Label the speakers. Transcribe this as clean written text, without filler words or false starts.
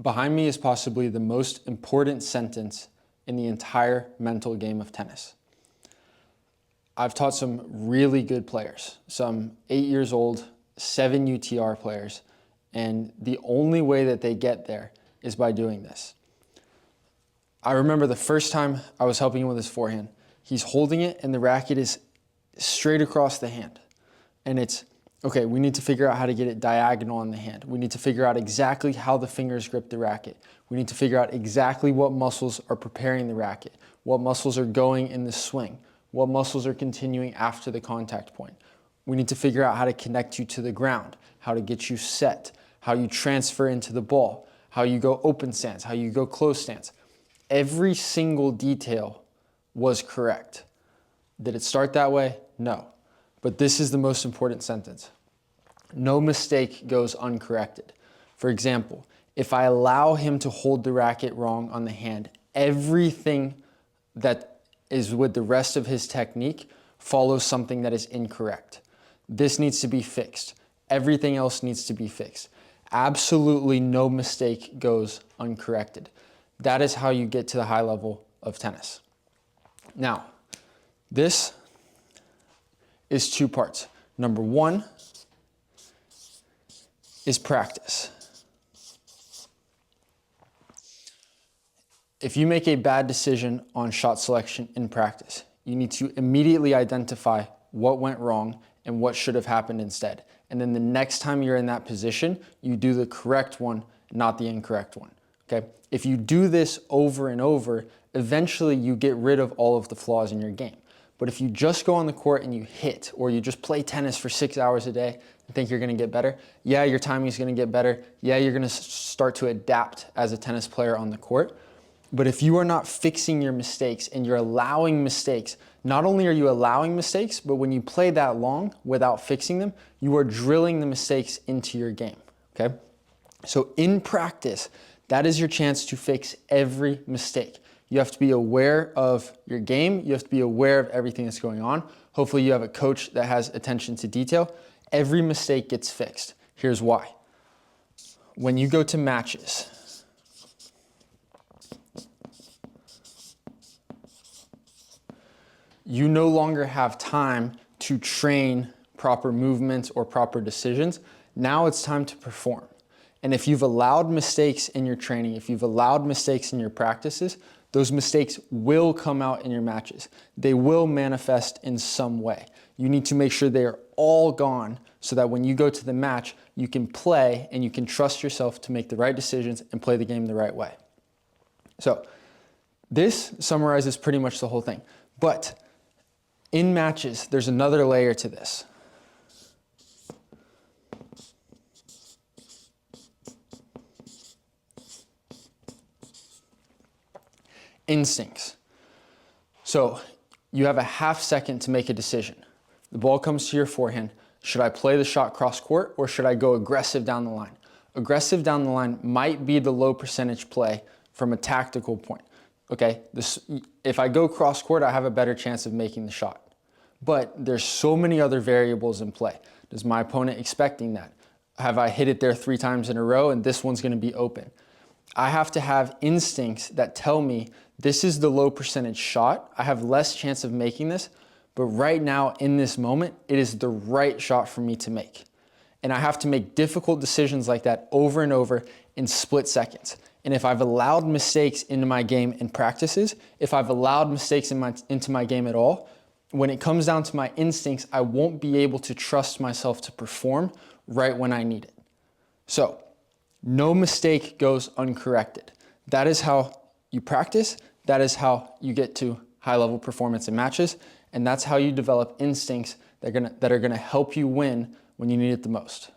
Speaker 1: Behind me is possibly the most important sentence in the entire mental game of tennis. I've taught some really good players, some 8 years old, 7 UTR players, and the only way that they get there is by doing this. I remember the first time I was helping him with his forehand, he's holding it and the racket is straight across the hand. And it's, okay, we need to figure out how to get it diagonal on the hand. We need to figure out exactly how the fingers grip the racket. We need to figure out exactly what muscles are preparing the racket, what muscles are going in the swing, what muscles are continuing after the contact point. We need to figure out how to connect you to the ground, how to get you set, how you transfer into the ball, how you go open stance, how you go close stance. Every single detail was correct. Did it start that way? No. But this is the most important sentence. No mistake goes uncorrected. For example, if I allow him to hold the racket wrong on the hand, everything that is with the rest of his technique follows something that is incorrect. This needs to be fixed. Everything else needs to be fixed. Absolutely no mistake goes uncorrected. That is how you get to the high level of tennis. Now, this is 2 parts. Number 1 is practice. If you make a bad decision on shot selection in practice, you need to immediately identify what went wrong and what should have happened instead. And then the next time you're in that position, you do the correct one, not the incorrect one. Okay? If you do this over and over, eventually you get rid of all of the flaws in your game. But if you just go on the court and you hit, or you just play tennis for 6 hours a day and think you're gonna get better, yeah, your timing is gonna get better. Yeah, you're gonna start to adapt as a tennis player on the court. But if you are not fixing your mistakes and you're allowing mistakes, not only are you allowing mistakes, but when you play that long without fixing them, you are drilling the mistakes into your game, okay? So in practice, that is your chance to fix every mistake. You have to be aware of your game. You have to be aware of everything that's going on. Hopefully you have a coach that has attention to detail. Every mistake gets fixed. Here's why. When you go to matches, you no longer have time to train proper movements or proper decisions. Now it's time to perform. And if you've allowed mistakes in your training, if you've allowed mistakes in your practices, those mistakes will come out in your matches. They will manifest in some way. You need to make sure they are all gone so that when you go to the match, you can play and you can trust yourself to make the right decisions and play the game the right way. So this summarizes pretty much the whole thing. But in matches, there's another layer to this. Instincts. So you have a half second to make a decision. The ball comes to your forehand. Should I play the shot cross court or should I go aggressive down the line? Aggressive down the line might be the low percentage play from a tactical point. Okay, if I go cross court, I have a better chance of making the shot. But there's so many other variables in play. Does my opponent expecting that? Have I hit it there 3 times in a row and this one's gonna be open? I have to have instincts that tell me this is the low percentage shot. I have less chance of making this, but right now in this moment, it is the right shot for me to make. And I have to make difficult decisions like that over and over in split seconds. And if I've allowed mistakes into my game in practices, if I've allowed mistakes into my game at all, when it comes down to my instincts, I won't be able to trust myself to perform right when I need it. So, no mistake goes uncorrected. That is how you practice. That is how you get to high-level performance in matches. And that's how you develop instincts that are gonna help you win when you need it the most.